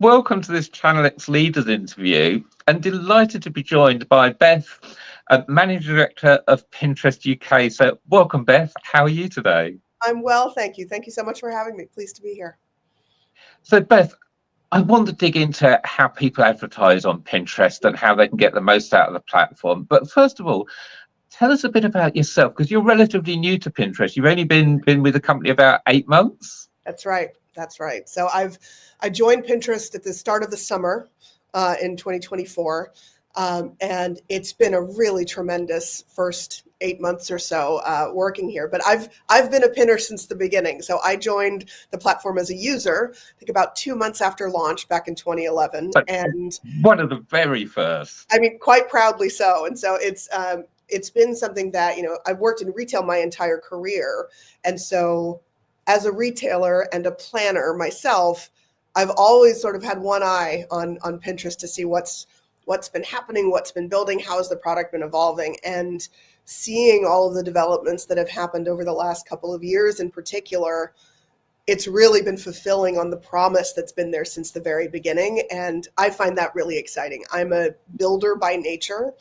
Welcome to this Channel X Leaders interview, and delighted to be joined by Beth, Managing Director of Pinterest UK. So, welcome, Beth. How are you today? I'm well, thank you. Thank you so much for having me. Pleased to be here. So, Beth, I want to dig into how people advertise on Pinterest and how they can get the most out of the platform. But first of all, tell us a bit about yourself, because you're relatively new to Pinterest. You've only been with the company about 8 months. That's right. That's right. So I joined Pinterest at the start of the summer in 2024. And it's been a really tremendous first 8 months or so working here. But I've been a pinner since the beginning. So I joined the platform as a user, I think about 2 months after launch back in 2011. So, And one of the very first. I mean, quite proudly so. And so it's been something that, I've worked in retail my entire career. And so as a retailer and a planner myself, I've always sort of had one eye on Pinterest to see what's been happening, what's been building, how has the product been evolving, and seeing all of the developments that have happened over the last couple of years in particular. It's really been fulfilling on the promise that's been there since the very beginning. And I find that really exciting. I'm a builder by nature.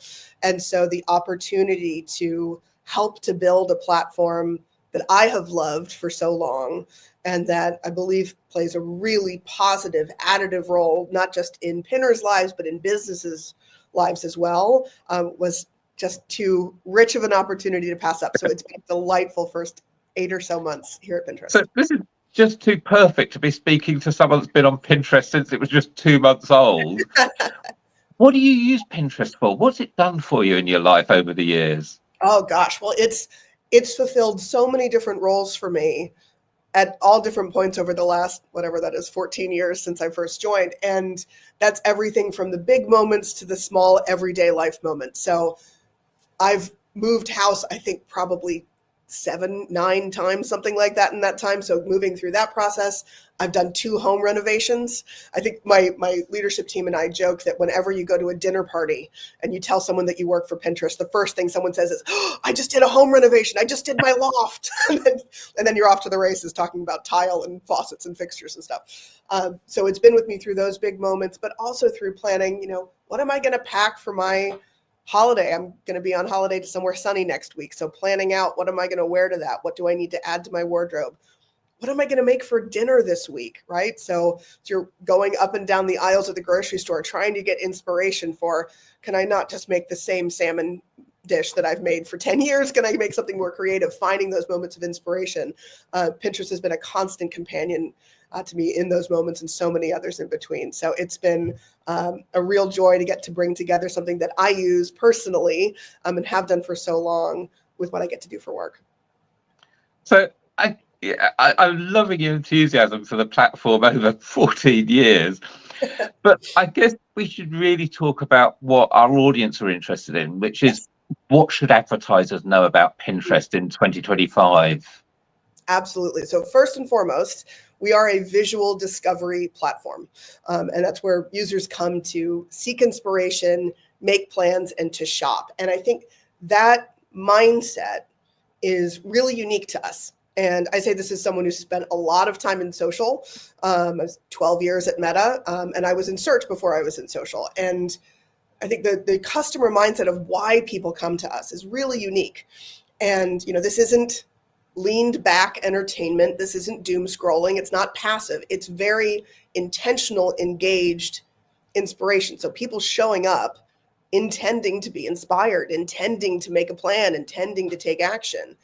And so the opportunity to help to build a platform that I have loved for so long and that I believe plays a really positive, additive role, not just in pinners' lives, but in businesses' lives as well, was just too rich of an opportunity to pass up. So it's been a delightful first 8 or so months here at Pinterest. So this is just too perfect to be speaking to someone that's been on Pinterest since it was just 2 months old. What do you use Pinterest for? What's it done for you in your life over the years? Oh gosh, well, it's fulfilled so many different roles for me at all different points over the last, whatever that is, 14 years since I first joined. And that's everything from the big moments to the small everyday life moments. So I've moved house, I think probably 7, 9 times, something like that in that time. So moving through that process, I've done 2 home renovations. I think my leadership team and I joke that whenever you go to a dinner party and you tell someone that you work for Pinterest, the first thing someone says is, oh, I just did a home renovation. I just did my loft. and then you're off to the races talking about tile and faucets and fixtures and stuff. So it's been with me through those big moments, but also through planning, what am I going to pack for my holiday? I'm going to be on holiday to somewhere sunny next week. So planning out, what am I going to wear to that? What do I need to add to my wardrobe? What am I going to make for dinner this week, right? So you're going up and down the aisles of the grocery store trying to get inspiration for, can I not just make the same salmon dish that I've made for 10 years? Can I make something more creative? Finding those moments of inspiration. Pinterest has been a constant companion to me in those moments and so many others in between. So it's been a real joy to get to bring together something that I use personally and have done for so long with what I get to do for work. So I'm loving your enthusiasm for the platform over 14 years. But I guess we should really talk about what our audience are interested in, which is what should advertisers know about Pinterest in 2025? Absolutely. So first and foremost, we are a visual discovery platform. And that's where users come to seek inspiration, make plans, and to shop. And I think that mindset is really unique to us. And I say this as someone who spent a lot of time in social. I was 12 years at Meta, and I was in search before I was in social. And I think the customer mindset of why people come to us is really unique. And this isn't leaned back entertainment. This isn't doom scrolling. It's not passive. It's very intentional, engaged inspiration. So people showing up, intending to be inspired, intending to make a plan, intending to take action.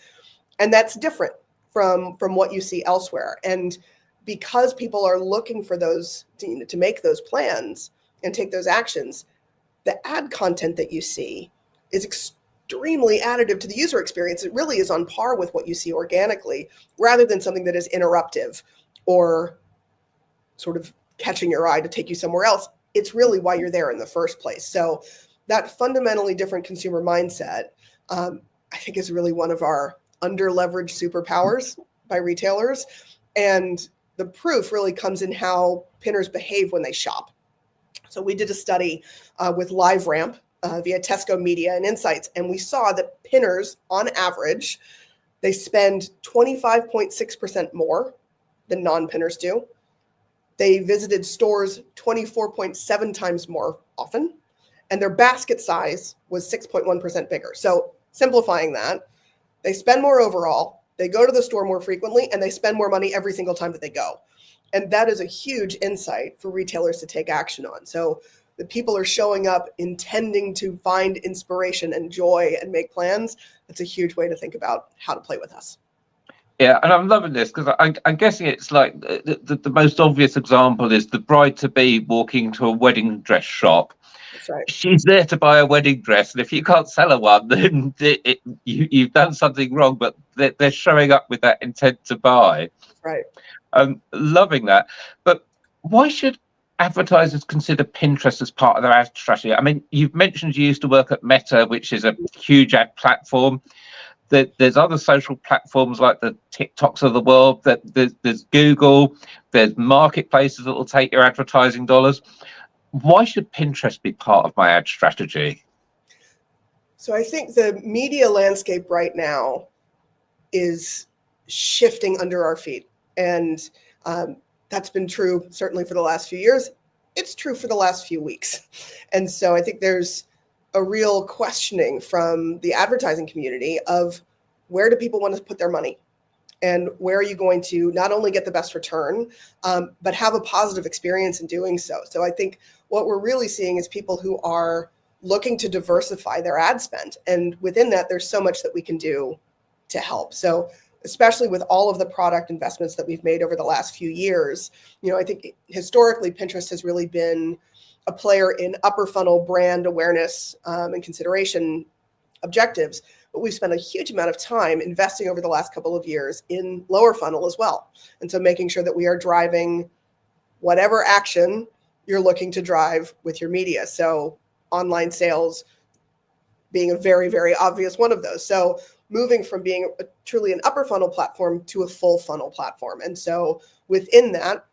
And that's different from what you see elsewhere. And because people are looking for those to make those plans and take those actions, the ad content that you see is extremely additive to the user experience. It really is on par with what you see organically, rather than something that is interruptive or sort of catching your eye to take you somewhere else. It's really why you're there in the first place. So that fundamentally different consumer mindset, I think, is really one of our under-leveraged superpowers by retailers. And the proof really comes in how pinners behave when they shop. So we did a study with LiveRamp via Tesco Media and Insights, and we saw that pinners, on average, they spend 25.6% more than non-pinners do. They visited stores 24.7 times more often, and their basket size was 6.1% bigger. So simplifying that, they spend more overall, they go to the store more frequently, and they spend more money every single time that they go. And that is a huge insight for retailers to take action on. So the people are showing up intending to find inspiration and joy and make plans. That's a huge way to think about how to play with us. Yeah, and I'm loving this because I'm guessing it's like the most obvious example is the bride-to-be walking to a wedding dress shop. That's right. She's there to buy a wedding dress, and if you can't sell her one, then you've done something wrong. But they're showing up with that intent to buy. Right. Loving that. But why should advertisers consider Pinterest as part of their ad strategy? I mean, you've mentioned you used to work at Meta, which is a huge ad platform. There's other social platforms like the TikToks of the world. There's Google. There's marketplaces that will take your advertising dollars. Why should Pinterest be part of my ad strategy? So I think the media landscape right now is shifting under our feet. And that's been true certainly for the last few years. It's true for the last few weeks. And so I think there's a real questioning from the advertising community of where do people want to put their money? And where are you going to not only get the best return, but have a positive experience in doing so? So I think what we're really seeing is people who are looking to diversify their ad spend. And within that, there's so much that we can do to help. So especially with all of the product investments that we've made over the last few years, I think historically Pinterest has really been a player in upper funnel brand awareness and consideration objectives. But we've spent a huge amount of time investing over the last couple of years in lower funnel as well. And so making sure that we are driving whatever action you're looking to drive with your media. So online sales being a very, very obvious one of those. So moving from being truly an upper funnel platform to a full funnel platform. And so within that,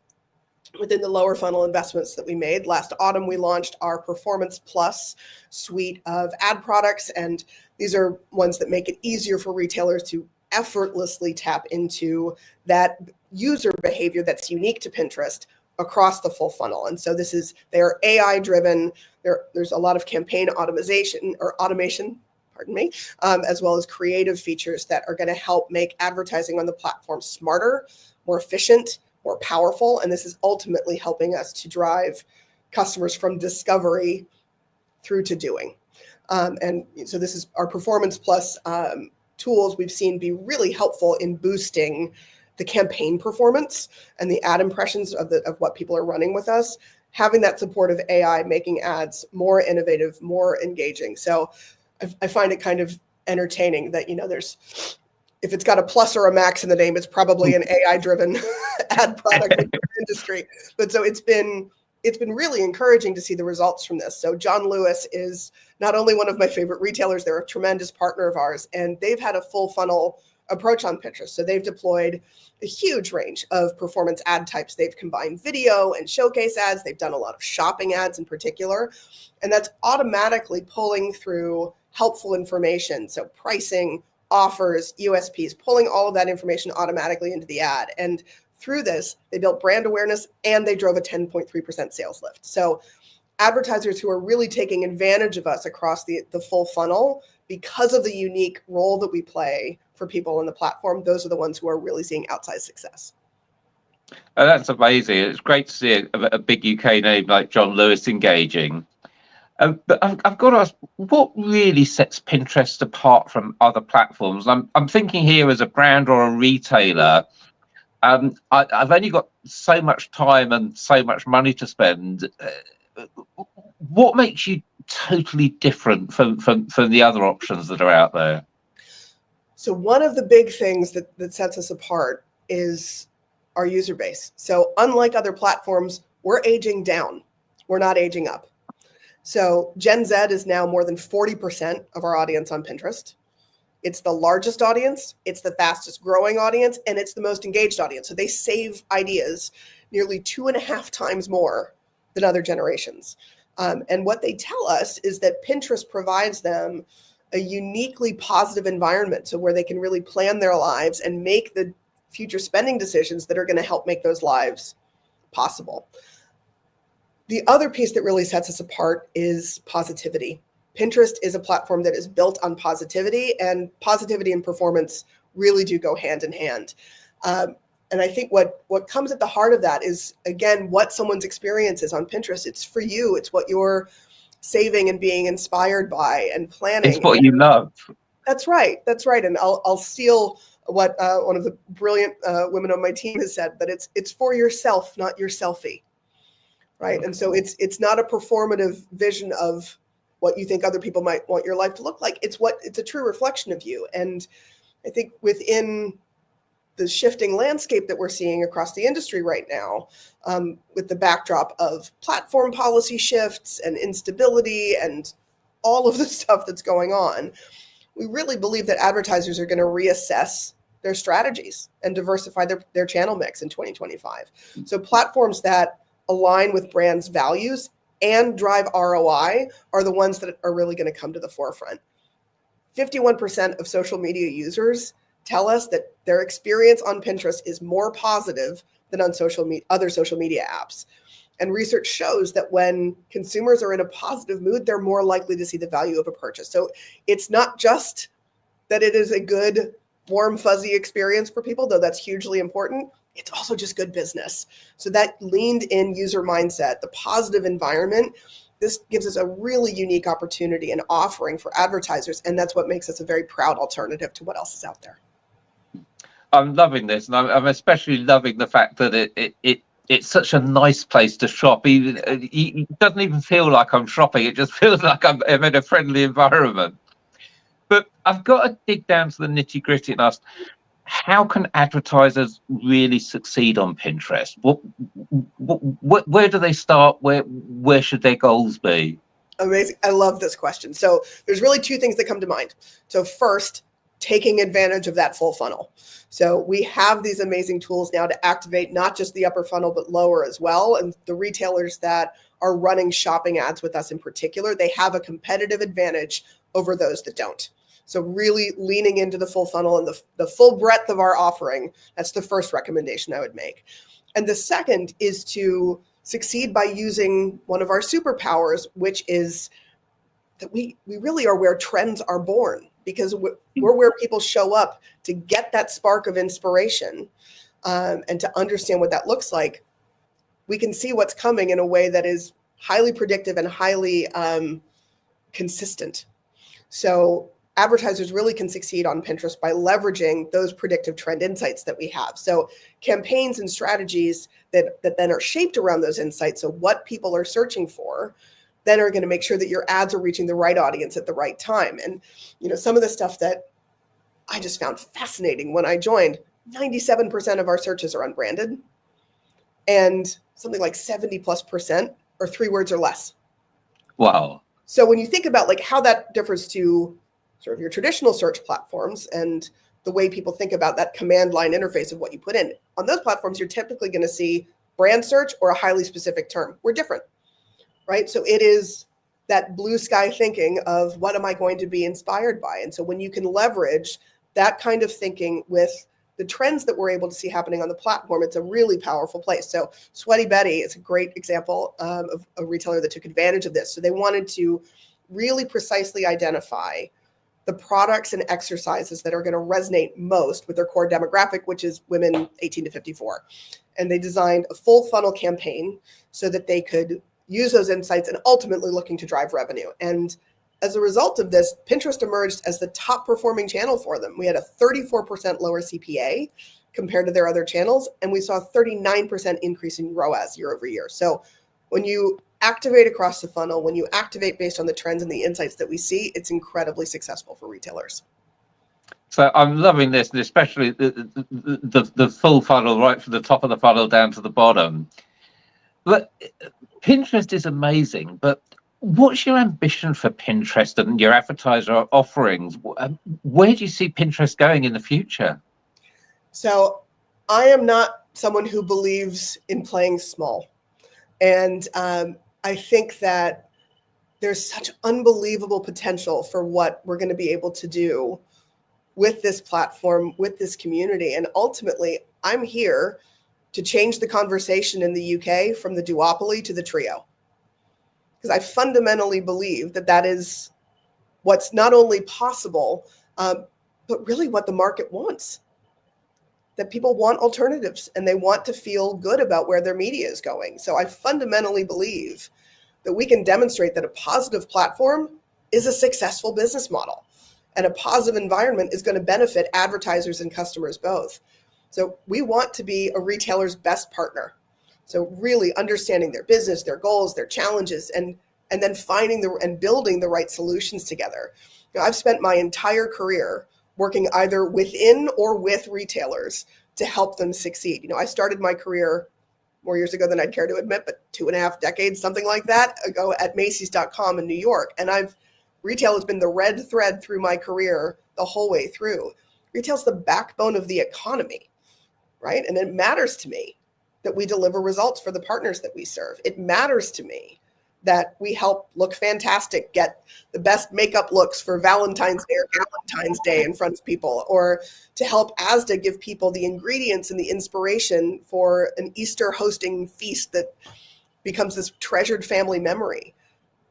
within the lower funnel investments that we made last autumn, we launched our Performance Plus suite of ad products. And these are ones that make it easier for retailers to effortlessly tap into that user behavior that's unique to Pinterest across the full funnel. And so they're AI driven. There's a lot of campaign automation, as well as creative features that are going to help make advertising on the platform smarter, more efficient, more powerful. And this is ultimately helping us to drive customers from discovery through to doing. And so this is our Performance Plus tools we've seen be really helpful in boosting the campaign performance and the ad impressions of what people are running with us, having that support of AI, making ads more innovative, more engaging. So I find it kind of entertaining that, if it's got a plus or a max in the name, it's probably an AI-driven ad product in the industry. But so it's been really encouraging to see the results from this. So John Lewis is not only one of my favorite retailers, they're a tremendous partner of ours, and they've had a full funnel approach on Pinterest. So they've deployed a huge range of performance ad types. They've combined video and showcase ads. They've done a lot of shopping ads in particular, and that's automatically pulling through helpful information. So pricing, offers, USPs, pulling all of that information automatically into the ad. And through this, they built brand awareness and they drove a 10.3% sales lift. So advertisers who are really taking advantage of us across the full funnel, because of the unique role that we play for people on the platform, those are the ones who are really seeing outsized success. Oh, that's amazing. It's great to see a big UK name like John Lewis engaging. But I've got to ask, what really sets Pinterest apart from other platforms? I'm thinking here as a brand or a retailer. I've only got so much time and so much money to spend. What makes you totally different from the other options that are out there? So one of the big things that sets us apart is our user base. So unlike other platforms, we're aging down. We're not aging up. So Gen Z is now more than 40% of our audience on Pinterest. It's the largest audience, it's the fastest growing audience, and it's the most engaged audience. So they save ideas nearly 2.5 times more than other generations. And what they tell us is that Pinterest provides them a uniquely positive environment, so where they can really plan their lives and make the future spending decisions that are going to help make those lives possible. The other piece that really sets us apart is positivity. Pinterest is a platform that is built on positivity, and positivity and performance really do go hand in hand. And I think what comes at the heart of that is, again, what someone's experience is on Pinterest. It's for you. It's what you're saving and being inspired by and planning. It's what you love. That's right. That's right. And I'll steal what one of the brilliant women on my team has said, that it's for yourself, not your selfie. Right. And so it's not a performative vision of what you think other people might want your life to look like. It's a true reflection of you. And I think within the shifting landscape that we're seeing across the industry right now, with the backdrop of platform policy shifts and instability and all of the stuff that's going on, we really believe that advertisers are going to reassess their strategies and diversify their channel mix in 2025. So platforms that align with brands' values and drive ROI are the ones that are really going to come to the forefront. 51% of social media users tell us that their experience on Pinterest is more positive than on other social media apps. And research shows that when consumers are in a positive mood, they're more likely to see the value of a purchase. So it's not just that it is a good, warm, fuzzy experience for people, though that's hugely important. It's also just good business. So that leaned in user mindset, the positive environment, this gives us a really unique opportunity and offering for advertisers. And that's what makes us a very proud alternative to what else is out there. I'm loving this, and I'm especially loving the fact that it's such a nice place to shop. It doesn't even feel like I'm shopping. It just feels like I'm in a friendly environment. But I've got to dig down to the nitty gritty and ask, how can advertisers really succeed on Pinterest? Where do they start? Where should their goals be? Amazing. I love this question. So there's really two things that come to mind. So first, taking advantage of that full funnel. So we have these amazing tools now to activate not just the upper funnel, but lower as well. And the retailers that are running shopping ads with us in particular, they have a competitive advantage over those that don't. So really leaning into the full funnel and the full breadth of our offering, that's the first recommendation I would make. And the second is to succeed by using one of our superpowers, which is that we really are where trends are born, because we're where people show up to get that spark of inspiration, and to understand what that looks like. We can see what's coming in a way that is highly predictive and highly consistent. So advertisers really can succeed on Pinterest by leveraging those predictive trend insights that we have. So campaigns and strategies that then are shaped around those insights, so what people are searching for, then are going to make sure that your ads are reaching the right audience at the right time. And some of the stuff that I just found fascinating when I joined, 97% of our searches are unbranded, and something like 70+% are 3 words or less. Wow. So when you think about like how that differs to sort of your traditional search platforms and the way people think about that command line interface of what you put in, on those platforms, you're typically going to see brand search or a highly specific term. We're different, right? So it is that blue sky thinking of what am I going to be inspired by? And so when you can leverage that kind of thinking with the trends that we're able to see happening on the platform, it's a really powerful place. So Sweaty Betty is a great example of a retailer that took advantage of this. So they wanted to really precisely identify the products and exercises that are going to resonate most with their core demographic, which is women 18 to 54. And they designed a full funnel campaign so that they could use those insights and ultimately looking to drive revenue. And as a result of this, Pinterest emerged as the top performing channel for them. We had a 34% lower CPA compared to their other channels, and we saw a 39% increase in ROAS year over year. So when you activate across the funnel, when you activate based on the trends and the insights that we see, it's incredibly successful for retailers. So I'm loving this, and especially the full funnel, right from the top of the funnel down to the bottom. But Pinterest is amazing, but what's your ambition for Pinterest and your advertiser offerings? Where do you see Pinterest going in the future? So I am not someone who believes in playing small. And I think that there's such unbelievable potential for what we're going to be able to do with this platform, with this community. And ultimately, I'm here to change the conversation in the UK from the duopoly to the trio. Because I fundamentally believe that that is what's not only possible, but really what the market wants. That people want alternatives and they want to feel good about where their media is going. So I fundamentally believe that we can demonstrate that a positive platform is a successful business model, and a positive environment is going to benefit advertisers and customers both. So we want to be a retailer's best partner. So really understanding their business, their goals, their challenges, and then finding and building the right solutions together. You know, I've spent my entire career working either within or with retailers to help them succeed. You know, I started my career more years ago than I'd care to admit, but 2.5 decades, something like that ago, at Macy's.com in New York. And retail has been the red thread through my career the whole way through. Retail's the backbone of the economy, right? And it matters to me that we deliver results for the partners that we serve. It matters to me that we help look fantastic, get the best makeup looks for Valentine's Day or Valentine's Day in front of people, or to help Asda give people the ingredients and the inspiration for an Easter hosting feast that becomes this treasured family memory.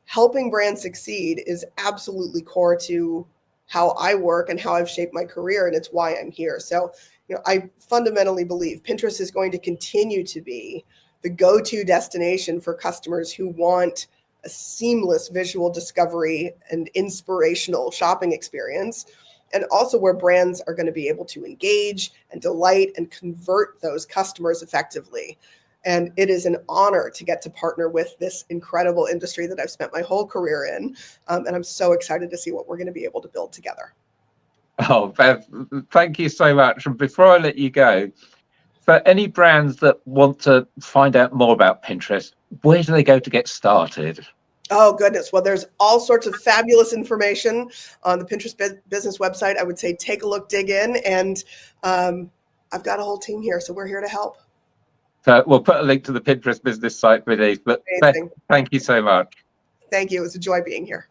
Helping brands succeed is absolutely core to how I work and how I've shaped my career, and it's why I'm here. So, you know, I fundamentally believe Pinterest is going to continue to be the go-to destination for customers who want a seamless visual discovery and inspirational shopping experience, and also where brands are going to be able to engage and delight and convert those customers effectively. And it is an honor to get to partner with this incredible industry that I've spent my whole career in. And I'm so excited to see what we're going to be able to build together. Oh, Beth, thank you so much. And before I let you go, for any brands that want to find out more about Pinterest, where do they go to get started? Oh, goodness. Well, there's all sorts of fabulous information on the Pinterest business website. I would say take a look, dig in, and I've got a whole team here, so we're here to help. So we'll put a link to the Pinterest business site beneath. But Beth, thank you so much. Thank you. It was a joy being here.